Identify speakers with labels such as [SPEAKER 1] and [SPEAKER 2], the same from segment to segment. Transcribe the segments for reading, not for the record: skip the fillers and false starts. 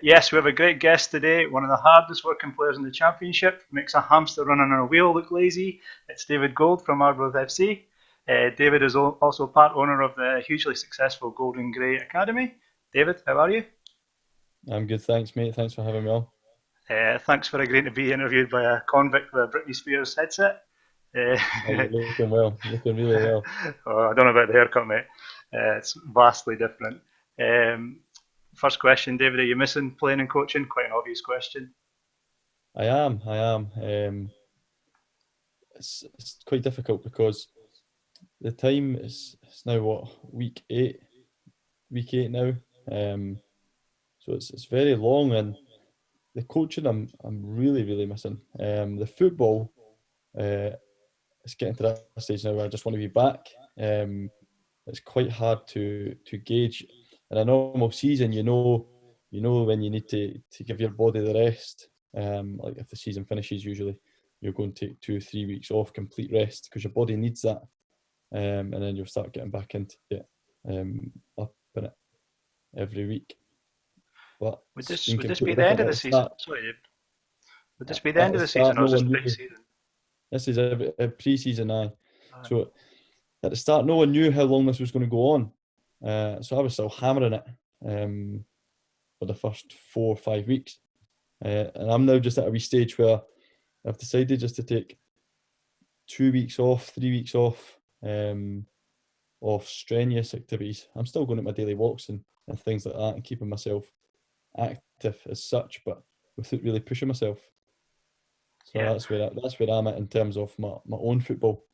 [SPEAKER 1] Yes, we have a great guest today, one of the hardest working players in the Championship, makes a hamster running on a wheel look lazy. It's David Gold from Arbroath FC. David is also part owner of the hugely successful Gold and Grey Academy. David, how are you?
[SPEAKER 2] I'm good, thanks, mate. Thanks for having me on.
[SPEAKER 1] Thanks for agreeing to be interviewed by a convict with a Britney Spears headset. Uh,
[SPEAKER 2] Oh, you're looking well, looking really well.
[SPEAKER 1] oh, I don't know about the haircut, mate. It's vastly different. Um, First question, David, are you missing playing and coaching? Quite an obvious question.
[SPEAKER 2] I am. It's quite difficult because the time is it's now what week eight now. Um, so it's very long, and the coaching I'm really missing. The football, uh, it's getting to that stage now where I just want to be back. It's quite hard to gauge in a normal season. You know when you need to give your body the rest. Like if the season finishes, usually you're going to take 2 or 3 weeks off, complete rest, because your body needs that. And then you'll start getting back into it, up in it every week. But
[SPEAKER 1] Would
[SPEAKER 2] it's
[SPEAKER 1] this
[SPEAKER 2] been
[SPEAKER 1] would this be
[SPEAKER 2] completely
[SPEAKER 1] the end
[SPEAKER 2] different
[SPEAKER 1] of
[SPEAKER 2] at
[SPEAKER 1] the
[SPEAKER 2] the
[SPEAKER 1] season?
[SPEAKER 2] start.
[SPEAKER 1] Sorry, David. Would this be the
[SPEAKER 2] At
[SPEAKER 1] end
[SPEAKER 2] the
[SPEAKER 1] of the season,
[SPEAKER 2] start,
[SPEAKER 1] or
[SPEAKER 2] no
[SPEAKER 1] is this
[SPEAKER 2] one knew.
[SPEAKER 1] pre-season?
[SPEAKER 2] This is a pre-season, aye.
[SPEAKER 1] Uh,
[SPEAKER 2] So at the start, no one knew how long this was going to go on. So I was still hammering it for the first 4 or 5 weeks. And I'm now just at a wee stage where I've decided just to take 2 weeks off, 3 weeks off strenuous activities. I'm still going at my daily walks and things like that and keeping myself active as such, but without really pushing myself. So
[SPEAKER 1] yeah,
[SPEAKER 2] that's where I'm at in terms of my own football.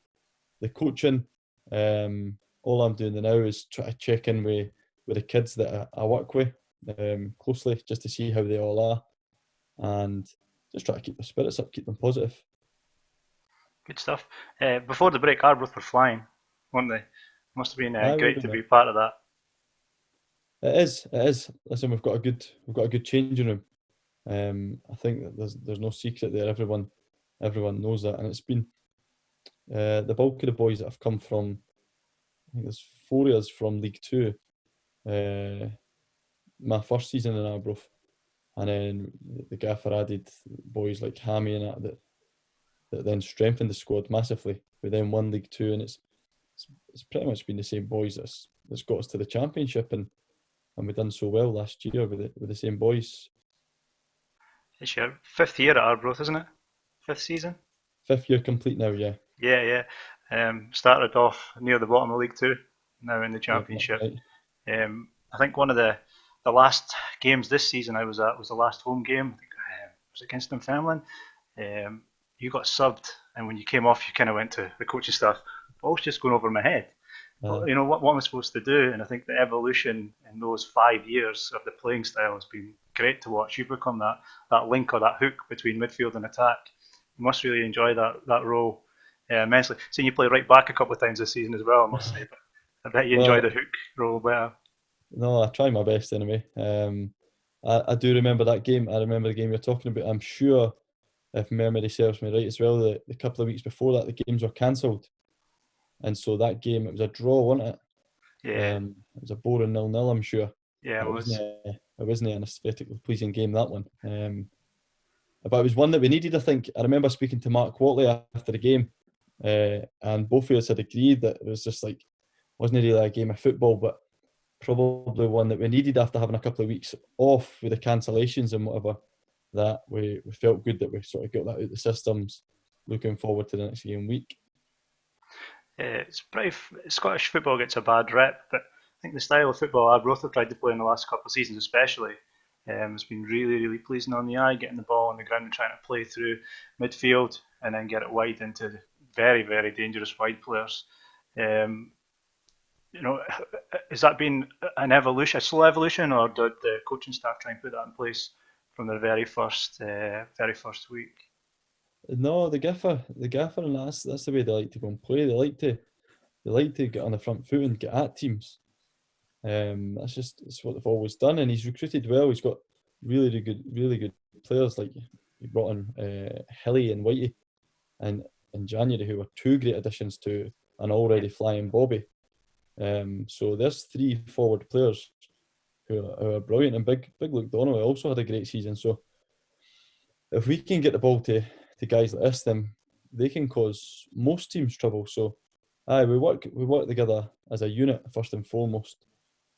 [SPEAKER 2] The coaching, all I'm doing now is try to check in with the kids that I work with closely, just to see how they all are, and just try to keep their spirits up, keep them positive.
[SPEAKER 1] good stuff. Before the break, Arbroath were flying, weren't they? Must have been
[SPEAKER 2] I would
[SPEAKER 1] great
[SPEAKER 2] have
[SPEAKER 1] to be
[SPEAKER 2] been.
[SPEAKER 1] part of that.
[SPEAKER 2] It is. It is. Listen, we've got a good changing room. I think that there's no secret there. Everyone knows that, and it's been the bulk of the boys that have come from. I think there's four of us from League Two. Uh, my first season in Arbroath, and then the gaffer added boys like Hammy and that then strengthened the squad massively. We then won League Two, and it's pretty much been the same boys that's got us to the championship, and we done so well last year with the same boys.
[SPEAKER 1] It's your fifth year at Arbroath, isn't it? Fifth season?
[SPEAKER 2] Fifth year complete now, yeah.
[SPEAKER 1] Yeah, yeah. Started off near the bottom of League Two, now in the
[SPEAKER 2] Yeah, that's
[SPEAKER 1] Championship.
[SPEAKER 2] right.
[SPEAKER 1] I think one of the last games this season I was at was the last home game. I think it was against Dunfermline. You got subbed, and when you came off, you kind of went to the coaching staff. Ball's just going over my head.
[SPEAKER 2] Uh,
[SPEAKER 1] You know what am I supposed to do? And I think the evolution in those 5 years of the playing style has been great to watch. You've become that link or that hook between midfield and attack. You must really enjoy that role immensely. Seeing you play right back a couple of times this season as well, I must say. But I bet you enjoy the
[SPEAKER 2] well,
[SPEAKER 1] hook role better.
[SPEAKER 2] no, I try my best anyway. I do remember that game. I remember the game you're talking about. I'm sure, if memory serves me right as well, the couple of weeks before that, the games were cancelled. And so that game, it was a draw, wasn't it?
[SPEAKER 1] Yeah,
[SPEAKER 2] It was a boring 0-0, I'm sure.
[SPEAKER 1] yeah, it was.
[SPEAKER 2] It wasn't an aesthetically pleasing game, that one. But it was one that we needed, I think. I remember speaking to Mark Watley after the game, and both of us had agreed that it was just like, wasn't really a game of football, but probably one that we needed after having a couple of weeks off with the cancellations and whatever. That we felt good that we sort of got that out of the systems. Looking forward to the next game week.
[SPEAKER 1] It's pretty. Scottish football gets a bad rep, but I think the style of football Arbroath have tried to play in the last couple of seasons, especially, has been really pleasing on the eye. Getting the ball on the ground and trying to play through midfield and then get it wide into very dangerous wide players. Um, you know, has that been an evolution, a slow evolution, or did the coaching staff try and put that in place from their very first week?
[SPEAKER 2] No, the gaffer, and that's the way they like to go and play. They like to get on the front foot and get at teams. That's what they've always done, and he's recruited well. He's got really good players like he brought in Hilly and Whitey and in January, who were two great additions to an
[SPEAKER 1] Yeah,
[SPEAKER 2] already flying Bobby. So there's three forward players who are brilliant, and Big Luke Donnelly also had a great season. So if we can get the ball to guys like this, then they can cause most teams trouble. So we work together as a unit first and foremost.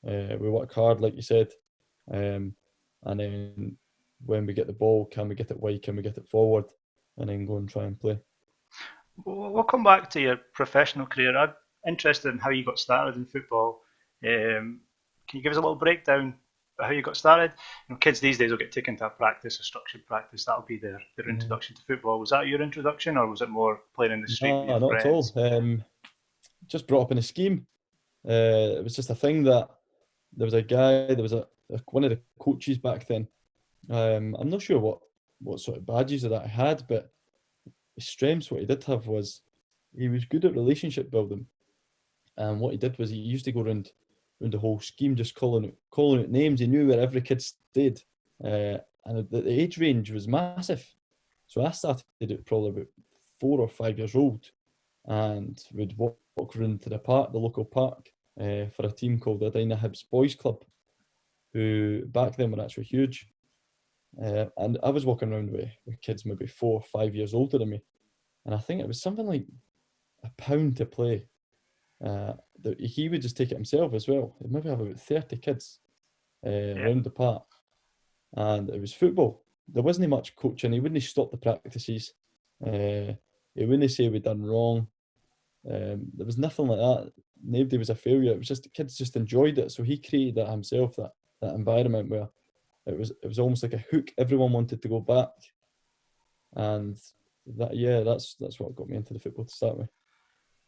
[SPEAKER 2] We work hard, like you said, and then when we get the ball, can we get it wide? Can we get it forward? And then go and try and play.
[SPEAKER 1] We'll come back to your professional career. I'm interested in how you got started in football. Can you give us a little breakdown of how you got started? Kids these days will get taken to a practice, a structured practice. That'll be their introduction to football. Was that your introduction, or was it more playing in the street with your
[SPEAKER 2] not
[SPEAKER 1] friends?
[SPEAKER 2] at all. Just brought up in a scheme. It was just a thing that there was a guy, there was one of the coaches back then. I'm not sure what sort of badges that I had, but his strengths, what he did have was he was good at relationship building. And what he did was he used to go around the whole scheme, just calling out names. He knew where every kid stayed, and the age range was massive. So I started it probably about 4 or 5 years old, and would walk around to the local park, for a team called the Hibs Boys Club, who back then were actually huge. And I was walking around with kids maybe 4 or 5 years older than me, and I think it was something like £1 to play. He would just take it himself as well. He'd maybe have about 30 kids around the park, and it was football. There wasn't much coaching. He wouldn't stop the practices. He wouldn't say we'd done wrong. There was nothing like that. Nobody was a failure. It was just the kids just enjoyed it. So he created that himself, that environment where it was almost like a hook. Everyone wanted to go back, and that's what got me into the football to start with.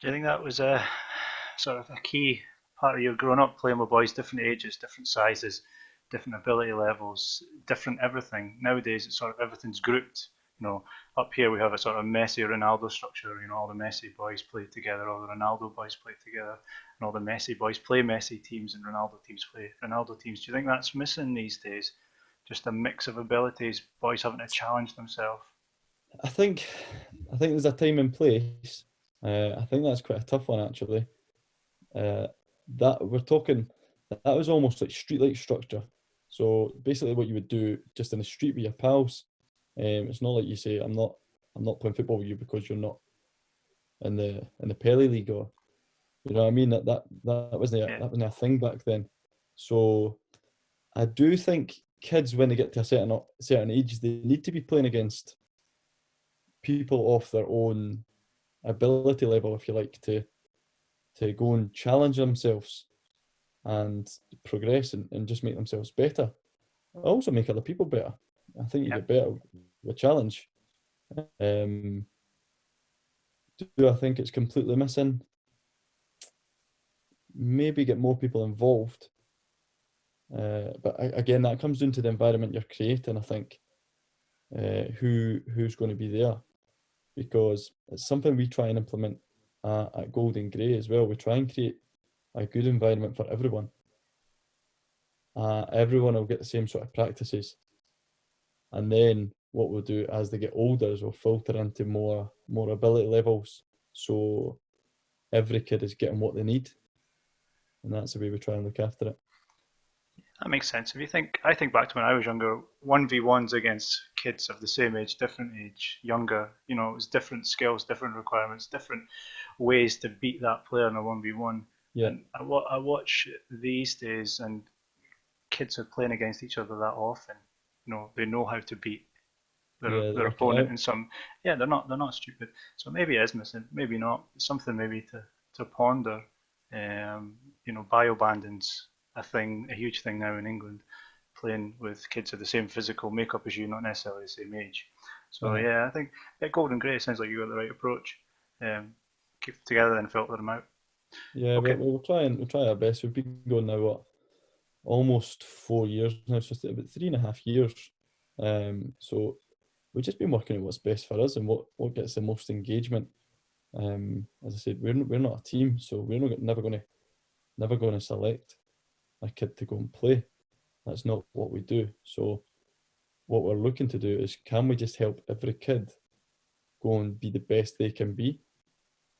[SPEAKER 1] Do you think that was a sort of a key part of your growing up, playing with boys, different ages, different sizes, different ability levels, different everything? Nowadays, it's sort of everything's grouped. Up here we have a sort of Messi Ronaldo structure. All the Messi boys play together, all the Ronaldo boys play together, and all the Messi boys play Messi teams and Ronaldo teams play Ronaldo teams. Do you think that's missing these days? Just a mix of abilities, boys having to challenge themselves.
[SPEAKER 2] I think there's a time and place. I think that's quite a tough one, actually. That was almost like street-like structure. So basically, what you would do just in the street with your pals. It's not like you say, I'm not playing football with you because you're not in the Pele League, or you know what I mean. That wasn't a thing back then. So I do think kids, when they get to a certain age, they need to be playing against people off their own ability level, if you like, to go and challenge themselves and progress and just make themselves better. Also make other people better. I think you get better with challenge. Do I think it's completely missing? Maybe get more people involved. But again, that comes down to the environment you're creating, I think. Who's going to be there? Because it's something we try and implement at Golden Grey as well. We try and create a good environment for everyone. Everyone will get the same sort of practices. And then what we'll do as they get older is we'll filter into more ability levels. So every kid is getting what they need. And that's the way we try and look after it.
[SPEAKER 1] That makes sense. I think back to when I was younger, 1v1s against kids of the same age, different age, younger, it was different skills, different requirements, different ways to beat that player in a 1v1.
[SPEAKER 2] Yeah.
[SPEAKER 1] And I watch these days, and kids are playing against each other that often. They know how to beat their opponent in some. Yeah, they're not stupid. So maybe it is missing, maybe not. It's something maybe to ponder. Biobanding's a huge thing now in England, playing with kids of the same physical makeup as you, not necessarily the same age. So I think at Golden Grey, it sounds like you got the right approach. Keep them together and filter them out.
[SPEAKER 2] Yeah, okay. We'll try our best. We've been going now almost 4 years now. It's just about 3.5 years. So we've just been working out what's best for us and what gets the most engagement. As I said, we're not a team, so we're never going to select a kid to go and play. That's not what we do. So what we're looking to do is, can we just help every kid go and be the best they can be,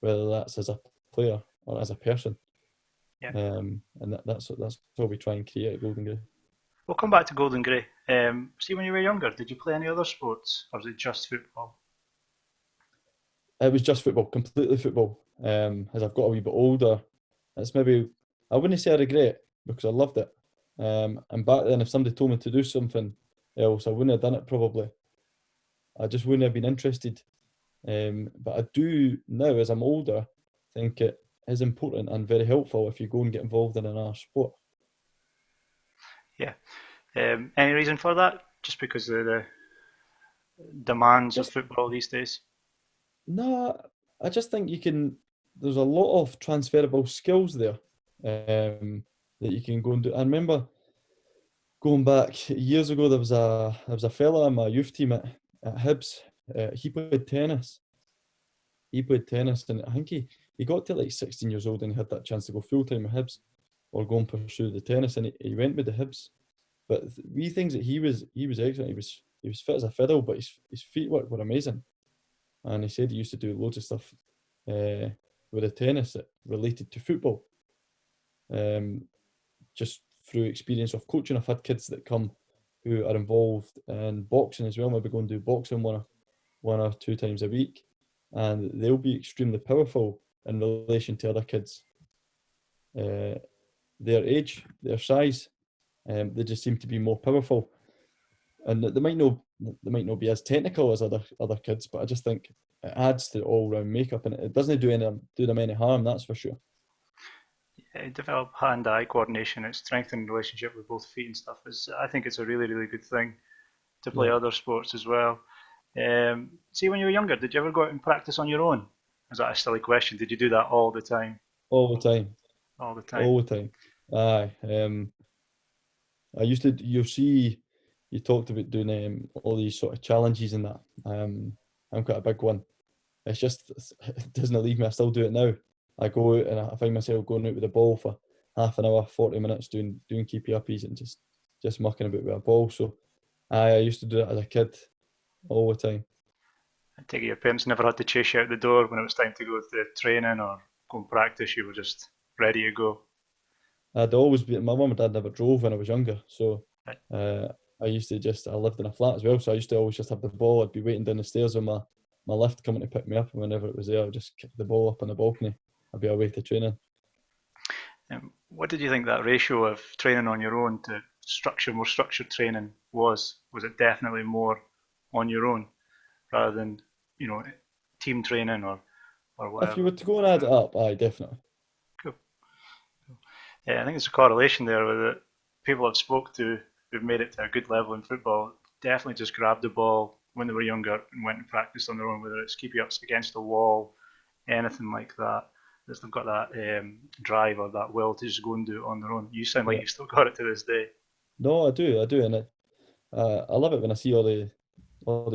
[SPEAKER 2] whether that's as a player or as a person.
[SPEAKER 1] Yeah.
[SPEAKER 2] And that's what we try and create at Golden Grey.
[SPEAKER 1] We'll come back to Golden Grey. See, when you were younger, did you play any other sports, or was it just football?
[SPEAKER 2] It was just football, completely football. As I've got a wee bit older, it's maybe, I wouldn't say I regret it because I loved it. And back then, if somebody told me to do something else, I wouldn't have done it probably. I just wouldn't have been interested. But I do now, as I'm older, think it is important and very helpful if you go and get involved in another sport.
[SPEAKER 1] Yeah. Any reason for that? Just because of the demands of
[SPEAKER 2] Just
[SPEAKER 1] football these days?
[SPEAKER 2] no, I just think you can. There's a lot of transferable skills there that you can go and do. I remember going back years ago, there was a fella in my youth team at Hibs. He played tennis. He played tennis, and I think he got to like 16 years old and he had that chance to go full time with Hibs or go and pursue the tennis, and he went with the Hibs. But we things that he was excellent. He was fit as a fiddle, but his feet work were amazing. And he said he used to do loads of stuff uh, with the tennis that related to football. Um, just through experience of coaching, I've had kids that come who are involved in boxing as well. Maybe go and do boxing one or two times a week, and they'll be extremely powerful in relation to other kids uh, their age, their size. They just seem to be more powerful, and they might not be as technical as other kids, but I just think it adds to the all round makeup, and it doesn't do them any harm. That's for sure.
[SPEAKER 1] Develop hand-eye coordination. It strengthened relationship with both feet and stuff. I think it's a really, really good thing to play
[SPEAKER 2] Yeah,
[SPEAKER 1] other sports as well. See, when you were younger, did you ever go out and practice on your own? Is that a silly question? Did you do that all the time?
[SPEAKER 2] all the time,
[SPEAKER 1] All the time?
[SPEAKER 2] all the time. Aye. I used to. You see, you talked about doing all these sort of challenges and that. I'm quite a big one. It's just it doesn't leave me. I still do it now. I go out and I find myself going out with the ball for half an hour, 40 minutes, doing keepy uppies and just mucking about with a ball. So I used to do it as a kid all the time.
[SPEAKER 1] I take it your parents never had to chase you out the door when it was time to go to training or go and practice. You were just ready to go.
[SPEAKER 2] I'd always be. My mum and dad never drove when I was younger, so
[SPEAKER 1] Right.
[SPEAKER 2] uh, I used to just. I lived in a flat as well, so I used to always just have the ball. I'd be waiting down the stairs with my lift coming to pick me up, and whenever it was there, I'd just kick the ball up on the balcony. I'd be away to training.
[SPEAKER 1] What did you think that ratio of training on your own to more structured training was? Was it definitely more on your own rather than, you know, team training or
[SPEAKER 2] If you
[SPEAKER 1] whatever?
[SPEAKER 2] were to go and add it up, aye, definitely.
[SPEAKER 1] Cool. Yeah, I think there's a correlation there with it. People I've spoke to who've made it to a good level in football definitely just grabbed the ball when they were younger and went and practiced on their own, whether it's keeping ups against the wall, anything like that. They've got that drive or that will to just go and do it on their own. You sound like
[SPEAKER 2] Yeah.
[SPEAKER 1] you've still got it to this day.
[SPEAKER 2] No, I do, and I love it when I see all the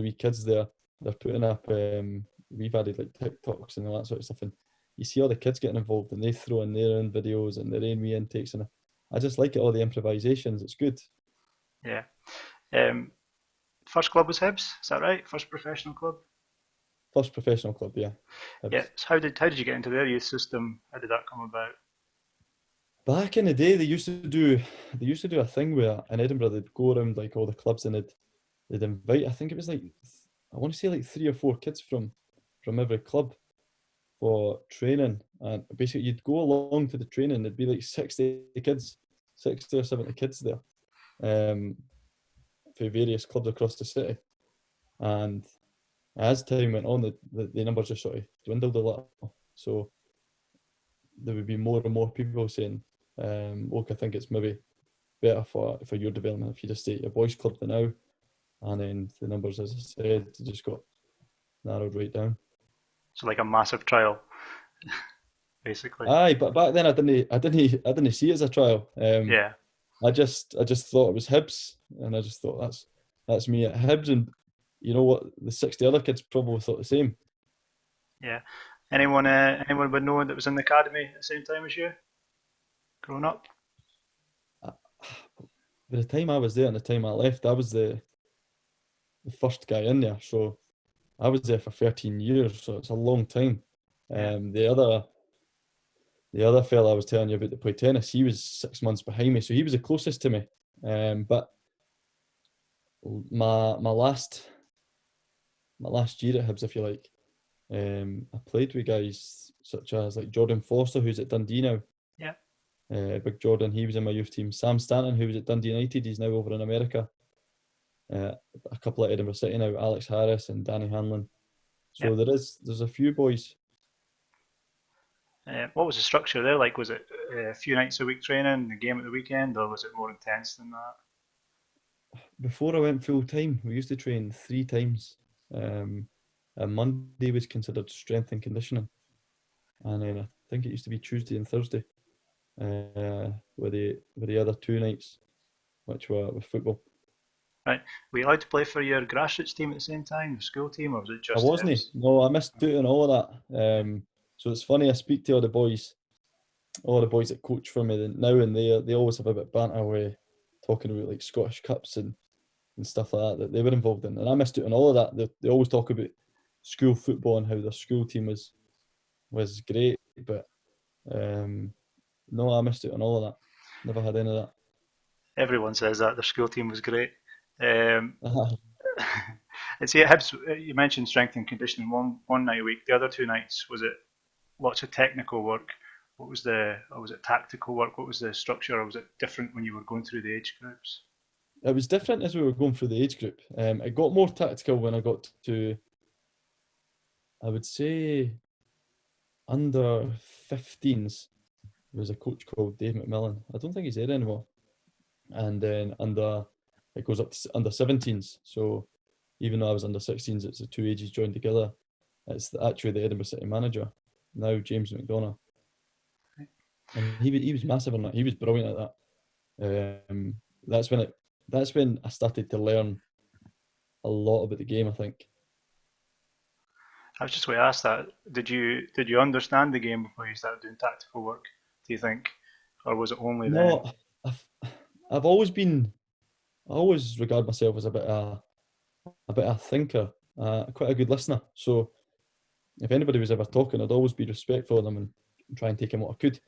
[SPEAKER 2] wee kids there. They're putting up. We've added like TikToks and all that sort of stuff, and you see all the kids getting involved, and they throw in their own videos and their own wee intakes, and I just like it. All the improvisations. It's good.
[SPEAKER 1] Yeah. Um, First club was Hibs, is that right? First professional club?
[SPEAKER 2] First professional club, yeah.
[SPEAKER 1] Yeah.
[SPEAKER 2] Hibs.
[SPEAKER 1] So how did you get into their youth system? How did that come about?
[SPEAKER 2] Back in the day, they used to do a thing where in Edinburgh they'd go around like all the clubs and they'd invite. I think it was like I want to say like three or four kids from every club for training, and basically you'd go along to the training. There'd be like 60 kids, 60 or 70 kids there, um, for various clubs across the city. And as time went on, the numbers just sort of dwindled a little. So there would be more and more people saying, "Look, I think it's maybe better for your development if you just stay at your boys' club for now." And then the numbers, as I said, just got narrowed right down.
[SPEAKER 1] So like a massive trial, basically.
[SPEAKER 2] Aye, but back then I didn't see it as a trial.
[SPEAKER 1] Yeah.
[SPEAKER 2] I just thought it was Hibs, and I just thought that's me at Hibs, and you know what, the 60 other kids probably thought the same.
[SPEAKER 1] Yeah. Anyone would know that was in the academy at the same time as you, growing up?
[SPEAKER 2] Uh, By the time I was there and the time I left, I was the first guy in there, so I was there for 13 years, so it's a long time.
[SPEAKER 1] Yeah.
[SPEAKER 2] The other fella I was telling you about that played tennis, he was 6 months behind me, so he was the closest to me. But my last year at Hibs, if you like, I played with guys such as like Jordan Foster, who's at Dundee now.
[SPEAKER 1] Yeah.
[SPEAKER 2] Big Jordan, he was in my youth team. Sam Stanton, who was at Dundee United, he's now over in America. A couple at Edinburgh City now, Alex Harris and Danny Hanlon. So
[SPEAKER 1] Yeah.
[SPEAKER 2] there's a few boys.
[SPEAKER 1] What was the structure there like? Was it a few nights a week training, a game at the weekend, or was it more intense than that?
[SPEAKER 2] Before I went full time, we used to train 3 times. And Monday was considered strength and conditioning, and then I think it used to be Tuesday and Thursday, with the other 2 nights, which were with football.
[SPEAKER 1] Right. Were you allowed to play for your grassroots team at the same time, the school team, or was it
[SPEAKER 2] I
[SPEAKER 1] just
[SPEAKER 2] wasn't.
[SPEAKER 1] Hibs?
[SPEAKER 2] No, I missed doing all of that. So it's funny. I speak to all the boys that coach for me now, and they always have a bit of banter with talking about like Scottish Cups and stuff like that they were involved in, and I missed out on all of that. They always talk about school football and how their school team was great, but no, I missed out on all of that. Never had any of
[SPEAKER 1] Everyone says that their school team was great. Um,
[SPEAKER 2] that.
[SPEAKER 1] and see, at Hibs, you mentioned strength and conditioning one night a week. The other 2 nights, was it lots of technical work? What was or was it tactical work? What was the structure, or was it different when you were going through the age groups?
[SPEAKER 2] It was different as we were going through the age group. It got more tactical when I got to, I would say, under 15s. There was a coach called Dave McMillan. I don't think he's there anymore. And then it goes up to under 17s. So even though I was under 16s, it's the two ages joined together. It's actually the Edinburgh City manager, now James McDonough. And he was massive on that. He was brilliant at that. That's when I started to learn a lot about the game, I think.
[SPEAKER 1] I was just going to ask that. Did you understand the game before you started doing tactical work? Do you think, or was it only then?
[SPEAKER 2] No, I've I've always been I always regard myself as a bit of a thinker, quite a good listener. So if anybody was ever talking, I'd always be respectful of them and try and take in what I could.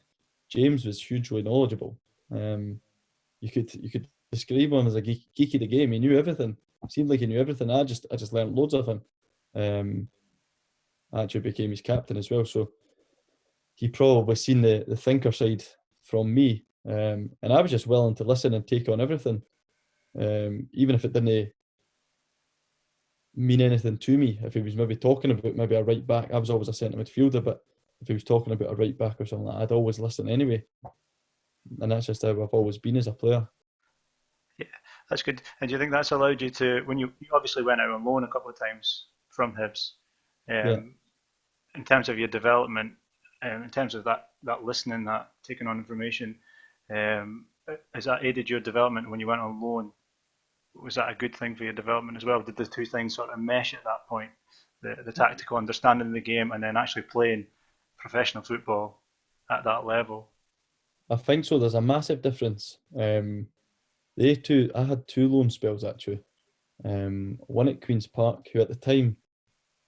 [SPEAKER 2] James was hugely knowledgeable. Um, you could describe him as a geek of the game. He knew everything. It seemed like he knew everything. I just learned loads of him. Um, I actually became his captain as well. So he probably seen the thinker side from me. And I was just willing to listen and take on everything, even if it didn't mean anything to me. If he was maybe talking about maybe a right back, I was always a centre midfielder, but if he was talking about a right back or something like that, I'd always listen anyway. And that's just how I've always been as a player.
[SPEAKER 1] Yeah, that's good. And do you think that's allowed you to, when you obviously went out on loan a couple of times from Hibs,
[SPEAKER 2] Yeah,
[SPEAKER 1] um, in terms of your development, in terms of that listening, that taking on information, has that aided your development when you went on loan? Was that a good thing for your development as well? Did the two things sort of mesh at that point? The tactical understanding of the game and then actually playing professional football at that level?
[SPEAKER 2] I think so. There's a massive difference. I had two loan spells actually. One at Queen's Park, who at the time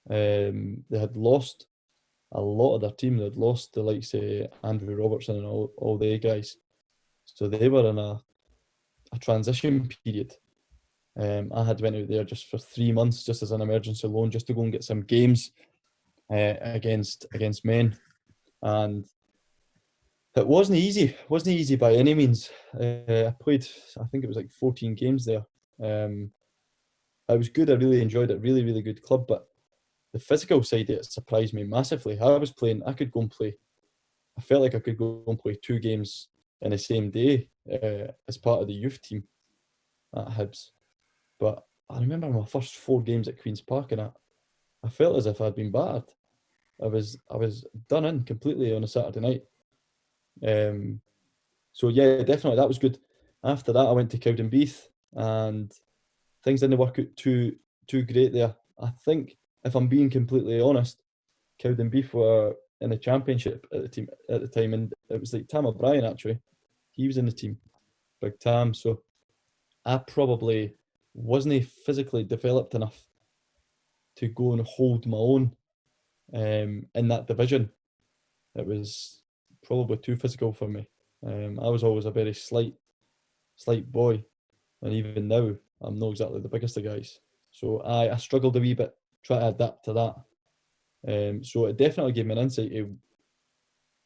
[SPEAKER 2] they had lost a lot of their team. They'd lost the likes of Andrew Robertson and all the guys. So they were in a transition period. I had went out there just for 3 months, just as an emergency loan, just to go and get some games against men, and it wasn't easy. It wasn't easy by any means. I played, I think it was like 14 games there. I was good. I really enjoyed it. Really, really good club, but the physical side of it surprised me massively. I could go and play. I felt like I could go and play 2 games in the same day as part of the youth team at Hibs. But I remember my first 4 games at Queen's Park, and I felt as if I'd been battered. I was done in completely on a Saturday night. So yeah, definitely that was good. After that, I went to Cowdenbeath, and things didn't work out too great there. I think, if I'm being completely honest, Cowdenbeath were in the championship at the time, and it was like Tam O'Brien actually. He was in the team, Big Tam. So I probably wasn't physically developed enough to go and hold my own in that division. It was probably too physical for me. I was always a very slight boy. and even now I'm not exactly the biggest of guys. So I struggled a wee bit trying to adapt to that. So it definitely gave me an insight to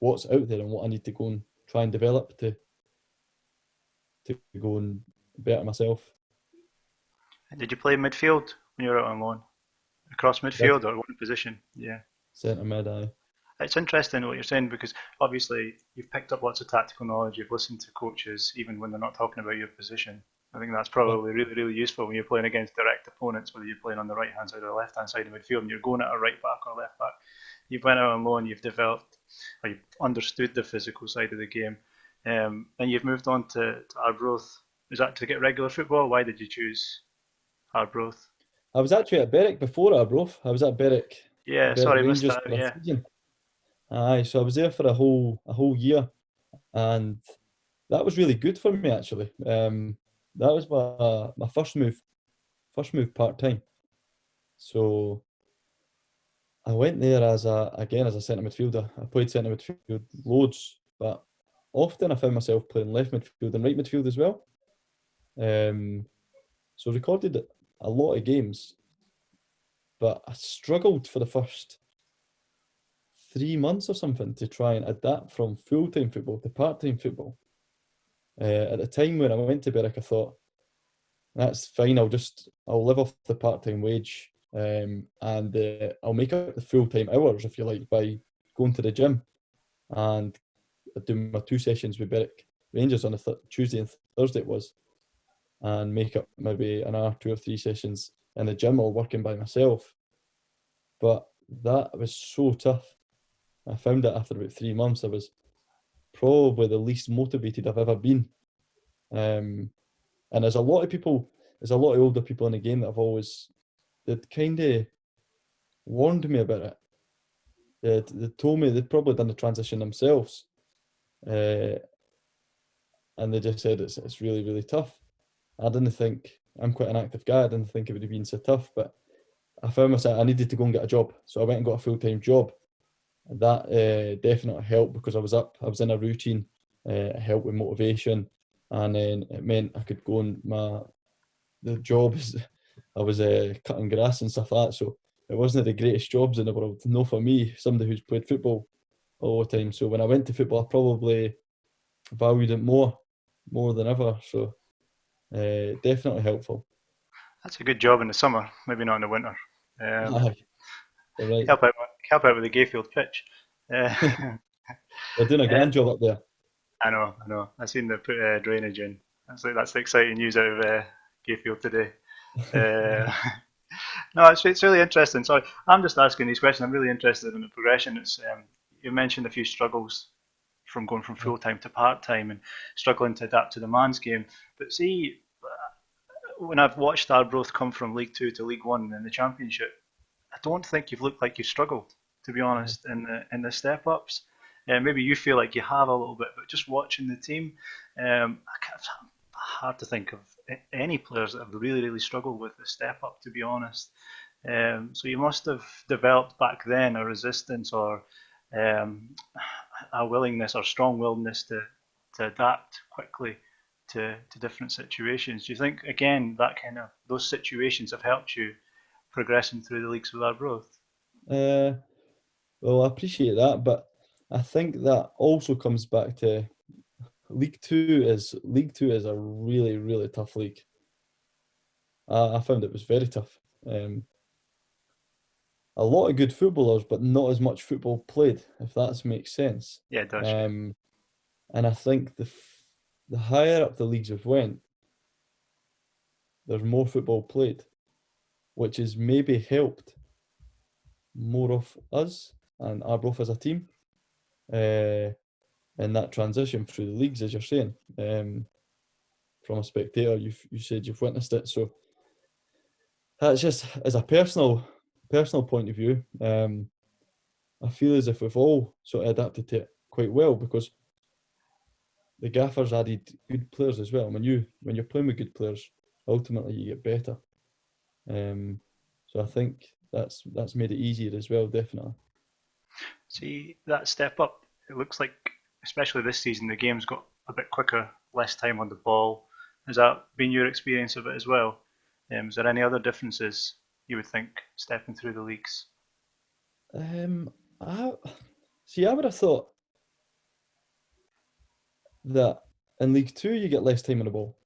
[SPEAKER 2] what's out there and what I need to go and try and develop to go and better myself.
[SPEAKER 1] And did you play midfield when you were out on loan? Across midfield or one position? Yeah.
[SPEAKER 2] Centre mid, aye.
[SPEAKER 1] It's interesting what you're saying because obviously you've picked up lots of tactical knowledge. You've listened to coaches even when they're not talking about your position. I think that's
[SPEAKER 2] Yeah.
[SPEAKER 1] probably really, really useful when you're playing against direct opponents, whether you're playing on the right hand side or the left hand side of midfield and you're going at a right back or left back. You've went out on loan, you've developed, or you've understood the physical side of the game, and you've moved on to Arbroath. Is that to get regular football? Why did you choose Arbroath?
[SPEAKER 2] I was actually at Berwick before Arbroath. I was at
[SPEAKER 1] Yeah,
[SPEAKER 2] Berwick
[SPEAKER 1] sorry, missed
[SPEAKER 2] Rangers
[SPEAKER 1] that.
[SPEAKER 2] for a
[SPEAKER 1] Yeah,
[SPEAKER 2] season. Aye, so I was there for a whole year, and that was really good for me actually. That was my first move part time. So I went there as a centre midfielder. I played centre midfield loads, but often I found myself playing left midfield and right midfield as well. Um, so recorded a lot of games, but I struggled for the first 3 months or something to try and adapt from full time football to part time football. At the time when I went to Berwick, I thought that's fine. I'll live off the part time wage, and I'll make up the full time hours if you like by going to the gym and doing my 2 sessions with Berwick Rangers on a Tuesday and Thursday it was, and make up maybe an hour, 2 or 3 sessions in the gym or working by myself. But that was so tough. I found that after about 3 months, I was probably the least motivated I've ever been. And there's a lot of older people in the game that they'd kind of warned me about it. They told me they'd probably done the transition themselves. Uh, and they just said it's really, really tough. I didn't think, I'm quite an active guy, I didn't think it would have been so tough, but I found myself, I needed to go and get a job. So I went and got a full-time job. And that definitely helped because I was in a routine, it helped with motivation. And then it meant I could go and the job is, I was cutting grass and stuff like that. So it wasn't the greatest jobs in the world. No, for me, somebody who's played football all the time. So when I went to football, I probably valued it more than ever. So definitely helpful.
[SPEAKER 1] that's a good job in the summer, maybe not in the winter. Um,
[SPEAKER 2] Aye, you're right.
[SPEAKER 1] help out, help out with the Gayfield pitch. Uh,
[SPEAKER 2] They're doing a
[SPEAKER 1] uh,
[SPEAKER 2] grand job up there.
[SPEAKER 1] I know, I know. I seen they put drainage in. That's the exciting news out of Gayfield today. Uh, no, it's really interesting. So I'm just asking these questions. I'm really interested in the progression. It's you mentioned a few struggles from going from full time to part time and struggling to adapt to the man's game. But see, when I've watched Arbroath come from League Two to League One in the Championship, I don't think you've looked like you've struggled, to be honest, in the step ups. Maybe you feel like you have a little bit, but just watching the team, it's hard to think of any players that have really, really struggled with the step up, to be honest. So you must have developed back then a resistance or um, a willingness or strong willingness to adapt quickly to different situations. Do you think again that kind of those situations have helped you progressing through the leagues with Arbroath?
[SPEAKER 2] Uh, well, I appreciate that, but I think that also comes back to League Two is a really, really tough league. I found it was very tough. Um, a lot of good footballers, but not as much football played, if that makes sense.
[SPEAKER 1] Yeah, it does. Yeah.
[SPEAKER 2] Um, and I think the higher up the leagues have went, there's more football played, which has maybe helped more of us and Arbroath as a team in that transition through the leagues, as you're saying. From a spectator, you said you've witnessed it, so that's just as a personal point of view. I feel as if we've all sort of adapted to it quite well because the gaffers added good players as well. When you're playing with good players, ultimately you get better. Um, so I think that's made it easier as well, definitely.
[SPEAKER 1] See that step up. It looks like, especially this season, the game's got a bit quicker, less time on the ball. Has that been your experience of it as well? Is there any other differences you would think stepping through the leagues?
[SPEAKER 2] I see. I would have thought that in League Two you get less time on the ball.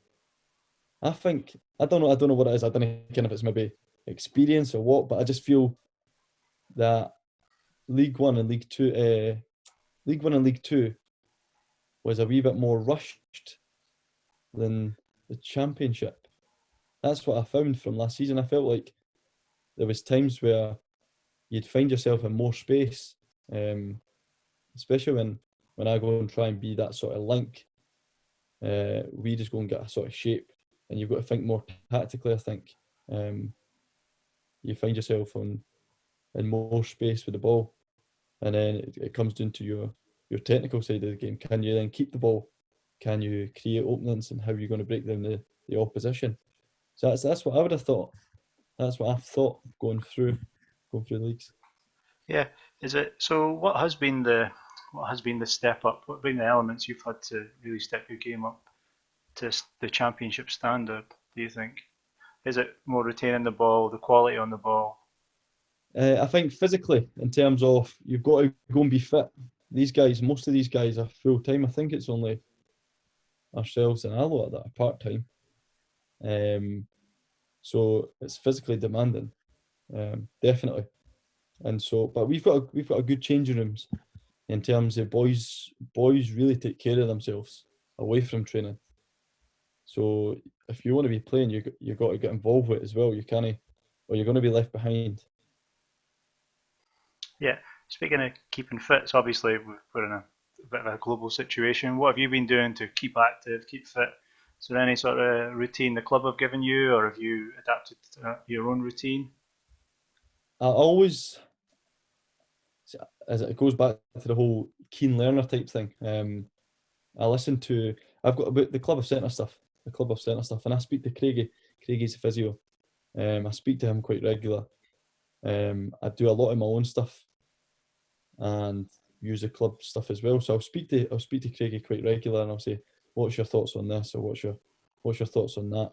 [SPEAKER 2] I think I don't know. I don't know what it is. I don't know kind if it's maybe experience or what, but I just feel that League One and League Two, League One and League Two was a wee bit more rushed than the Championship. That's what I found from last season. I felt like there was times where you'd find yourself in more space, especially when I go and try and be that sort of link. We just go and get a sort of shape, and you've got to think more tactically. I think you find yourself in more space with the ball, and then it comes down to your technical side of the game. Can you then keep the ball? Can you create openings, and how are you going to break down the opposition? So that's what I would have thought. That's what I've thought going through the leagues.
[SPEAKER 1] Yeah, is it so? What has been the step up? What have been the elements you've had to really step your game up to the championship standard? Do you think? Is it more retaining the ball, the quality on the ball?
[SPEAKER 2] I think physically, in terms of you've got to go and be fit. These guys, most of these guys are full time. I think it's only ourselves and Alo that are part time. So it's physically demanding, definitely. And so, but we've got a good changing rooms in terms of boys. Boys really take care of themselves away from training. So if you want to be playing, you got to get involved with it as well. You can't, or you're going to be left behind.
[SPEAKER 1] Yeah. Speaking of keeping fit, so obviously we're in a bit of a global situation. What have you been doing to keep active, keep fit? Is there any sort of routine the club have given you, or have you adapted to your own routine?
[SPEAKER 2] I always, as it goes back to the whole keen learner type thing. I listen to. I've got about the club of centre stuff. The club of centre stuff, and I speak to Craigie. Craigie's a physio. I speak to him quite regular. I do a lot of my own stuff and use the club stuff as well. So I'll speak to Craigie quite regular, and I'll say, "What's your thoughts on this?" or "What's your thoughts on that?"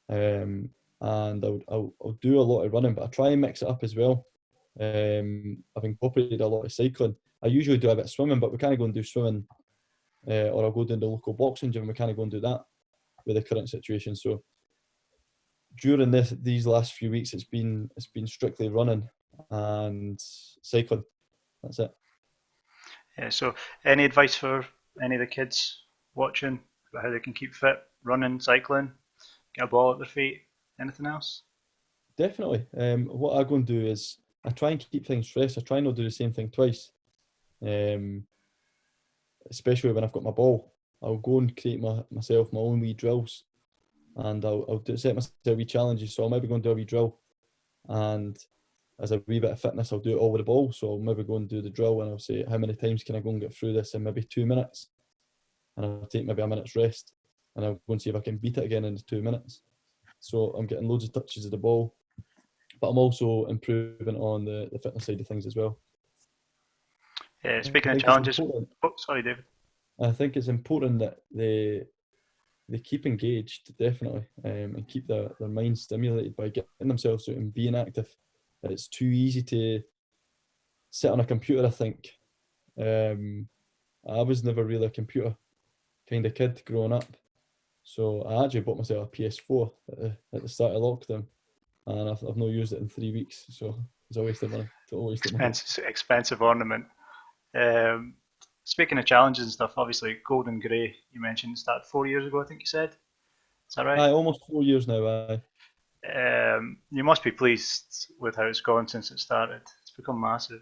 [SPEAKER 2] And I'll do a lot of running, but I try and mix it up as well. I've incorporated a lot of cycling. I usually do a bit of swimming, but we can't go and do swimming, or I'll go down to the local boxing gym. We can't go and do that with the current situation. So during these last few weeks, it's been strictly running and cycling. That's it.
[SPEAKER 1] Yeah. So, any advice for any of the kids watching about how they can keep fit, running, cycling, get a ball at their feet? Anything else?
[SPEAKER 2] Definitely. What I go and do is I try and keep things fresh. I try not to do the same thing twice. Um, Especially when I've got my ball. I'll go and create myself my own wee drills, and set myself wee challenges. So I'll maybe go and do a wee drill, and as a wee bit of fitness, I'll do it all with the ball. So I'll maybe go and do the drill, and I'll say how many times can I go and get through this in maybe 2 minutes, and I'll take maybe a minute's rest, and I'll go and see if I can beat it again in the 2 minutes. So I'm getting loads of touches of the ball, but I'm also improving on the fitness side of things as well.
[SPEAKER 1] Yeah.
[SPEAKER 2] I
[SPEAKER 1] Speaking of
[SPEAKER 2] think it's
[SPEAKER 1] challenges.
[SPEAKER 2] important.
[SPEAKER 1] Oh, sorry, David.
[SPEAKER 2] I think it's important that they keep engaged, definitely, and keep their minds stimulated by getting themselves out and being active. It's too easy to sit on a computer, I think. I was never really a computer kind of kid growing up. So I actually bought myself a PS4 at the start of lockdown, and I've not used it in 3 weeks. So it's a waste of money. Total waste of money.
[SPEAKER 1] Expensive ornament. Um, Speaking of challenges and stuff, obviously Golden Grey, you mentioned, started 4 years ago, I think you said. Is that right?
[SPEAKER 2] Aye, almost 4 years now. Aye.
[SPEAKER 1] You must be pleased with how it's gone since it started. It's become massive.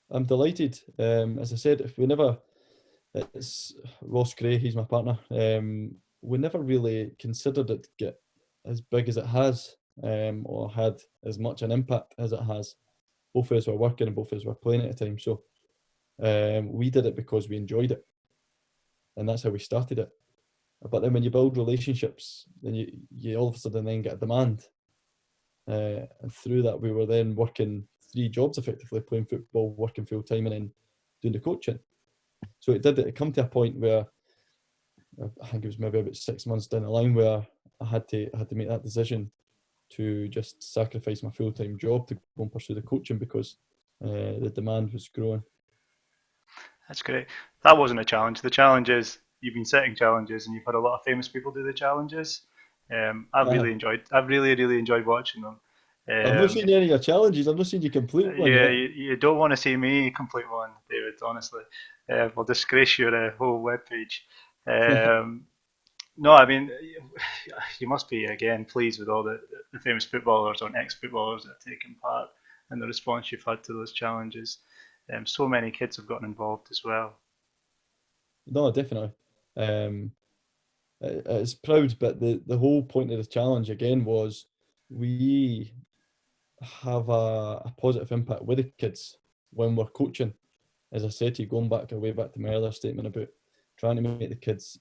[SPEAKER 2] I'm delighted. As I said, if we never, it's Ross Gray, he's my partner. We never really considered it to get as big as it has, or had as much an impact as it has. Both of us were working and both of us were playing at the time. So we did it because we enjoyed it, and that's how we started it. But then when you build relationships, then you all of a sudden then get a demand. And through that, we were then working 3 jobs effectively, playing football, working full time, and then doing the coaching. So it come to a point where I think it was maybe about 6 months down the line where I had to make that decision to just sacrifice my full-time job to go and pursue the coaching because the demand was growing.
[SPEAKER 1] That's great. That wasn't a challenge. The challenge is you've been setting challenges and you've had a lot of famous people do the challenges. I've really enjoyed watching them.
[SPEAKER 2] I've not
[SPEAKER 1] Um,
[SPEAKER 2] seen any of your challenges. I've not seen you complete one
[SPEAKER 1] yeah,
[SPEAKER 2] yet.
[SPEAKER 1] you don't want to see me complete one, David. Honestly, will disgrace your whole webpage. Um, no, I mean, you must be again pleased with all the famous footballers or ex-footballers that have taken part and the response you've had to those challenges. So many kids have gotten involved as well.
[SPEAKER 2] No, definitely. Um, it's proud, but the whole point of the challenge again was we have a positive impact with the kids when we're coaching. As I said to you, going back way back to my earlier statement about trying to make the kids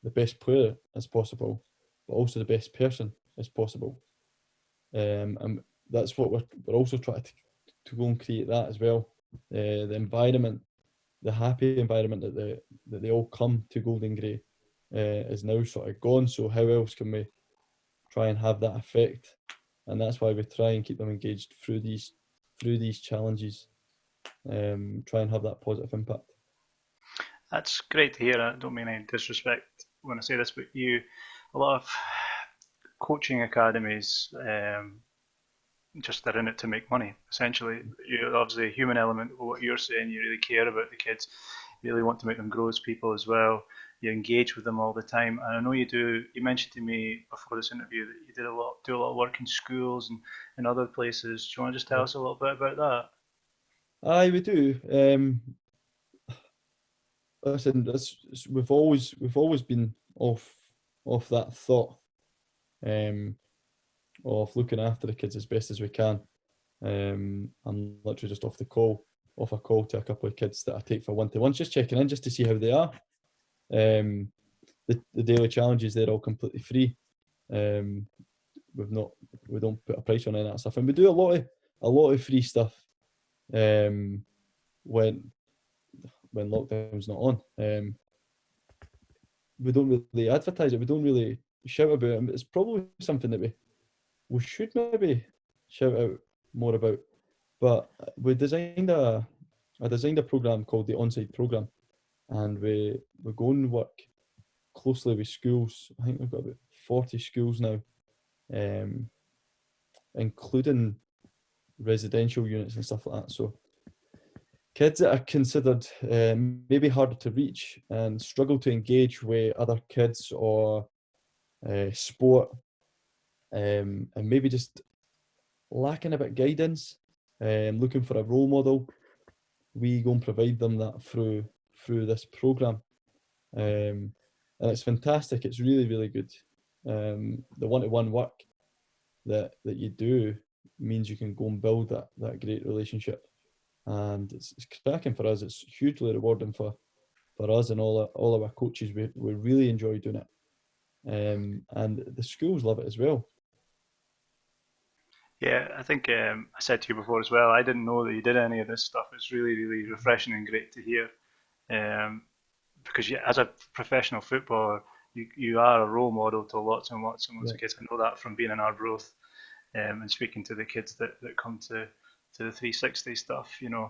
[SPEAKER 2] the best player as possible, but also the best person as possible. And that's what we're also trying to go and create that as well. The environment, the happy environment that they all come to Golden Grey is now sort of gone. So how else can we try and have that effect? And that's why we try and keep them engaged through these challenges. Try and have that positive impact.
[SPEAKER 1] That's great to hear. I don't mean any disrespect when I say this, but a lot of coaching academies, just they're in it to make money. Essentially, you obviously a human element. What you're saying, you really care about the kids. You really want to make them grow as people as well. You engage with them all the time, and I know you do. You mentioned to me before this interview that you do a lot of work in schools and other places. Do you want to just tell
[SPEAKER 2] Yeah.
[SPEAKER 1] us a little bit about that?
[SPEAKER 2] Aye, we do. Listen, we've always been off that thought um, of looking after the kids as best as we can. I'm literally just off a call to a couple of kids that I take for one-to-ones, just checking in just to see how they are. Um, the daily challenges, they're all completely free. Um, we don't put a price on any of that stuff, and we do a lot of free stuff um, when lockdown's not on. We don't really advertise it. We don't really shout about it. It's probably something that we should maybe shout out more about. But we designed a program called the Onside Program, and we go and work closely with schools. I think we've got about 40 schools now, um, including residential units and stuff like that. So kids that are considered maybe harder to reach and struggle to engage with other kids or sport, and maybe just lacking a bit of guidance, looking for a role model, we go and provide them that through this program, and it's fantastic. It's really really good. The one-to-one work that you do means you can go and build that great relationship, and it's cracking for us. It's hugely rewarding for us and all of our coaches. We really enjoy doing it, and the schools love it as well.
[SPEAKER 1] Yeah, I think I said to you before as well. I didn't know that you did any of this stuff. It's really refreshing and great to hear. Um, because as a professional footballer, you are a role model to lots and lots
[SPEAKER 2] Yeah,
[SPEAKER 1] of kids. I know that from being in Arbroath and speaking to the kids that come to the 360 stuff. You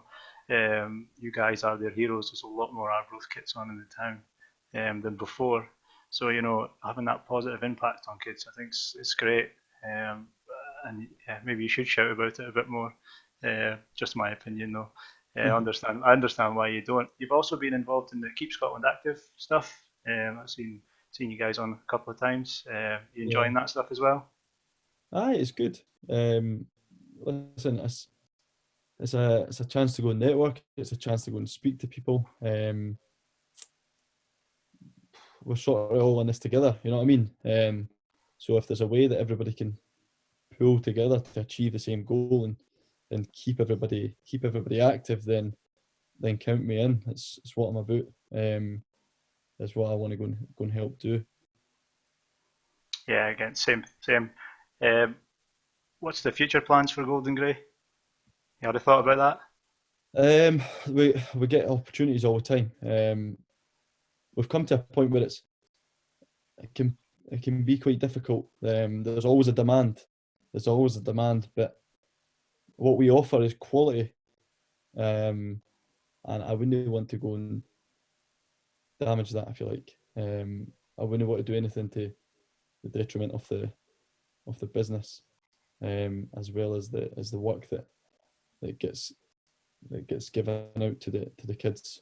[SPEAKER 1] guys are their heroes. There's a lot more Arbroath kids on in the town than before. So having that positive impact on kids, I think it's great. Um, and yeah, maybe you should shout about it a bit more. Just my opinion, though. I understand why you don't. You've also been involved in the Keep Scotland Active stuff. I've seen you guys on a couple of times. You
[SPEAKER 2] yeah.
[SPEAKER 1] enjoying that stuff as well?
[SPEAKER 2] Aye, it's good. Listen, it's a chance to go and network. It's a chance to go and speak to people. We're sort of all in this together. You know what I mean? So if there's a way that everybody can pull together to achieve the same goal and keep everybody active, then count me in. It's what I'm about. It's what I want to go and help do.
[SPEAKER 1] Yeah, again, same. Um, what's the future plans for Golden Grey? You had a thought about that?
[SPEAKER 2] We get opportunities all the time. We've come to a point where it can be quite difficult. There's always a demand. But what we offer is quality, and I wouldn't want to go and damage that. I feel like I wouldn't want to do anything to the detriment of the business, as well as the work that gets given out to the kids.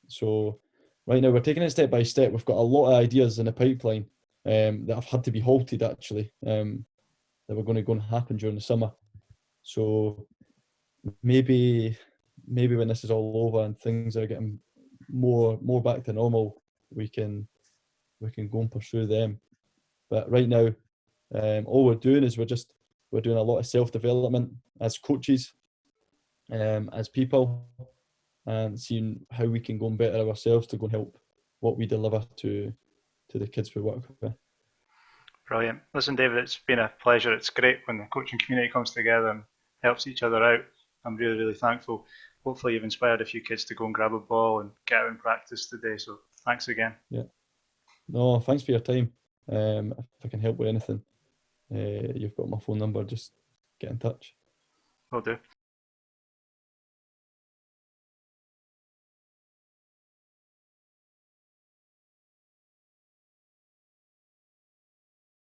[SPEAKER 2] So right now we're taking it step by step. We've got a lot of ideas in the pipeline that have had to be halted actually, that were going to happen during the summer. So maybe when this is all over and things are getting more back to normal, we can go and pursue them. But right now, all we're doing is we're doing a lot of self-development as coaches, as people, and seeing how we can go and better ourselves to go and help what we deliver to the kids we work with.
[SPEAKER 1] Brilliant. Listen, David, it's been a pleasure. It's great when the coaching community comes together and helps each other out. I'm really, really thankful. Hopefully you've inspired a few kids to go and grab a ball and get out and practice today. So thanks again.
[SPEAKER 2] Yeah. No, thanks for your time. If I can help with anything, you've got my phone number. Just get in touch.
[SPEAKER 1] Will do.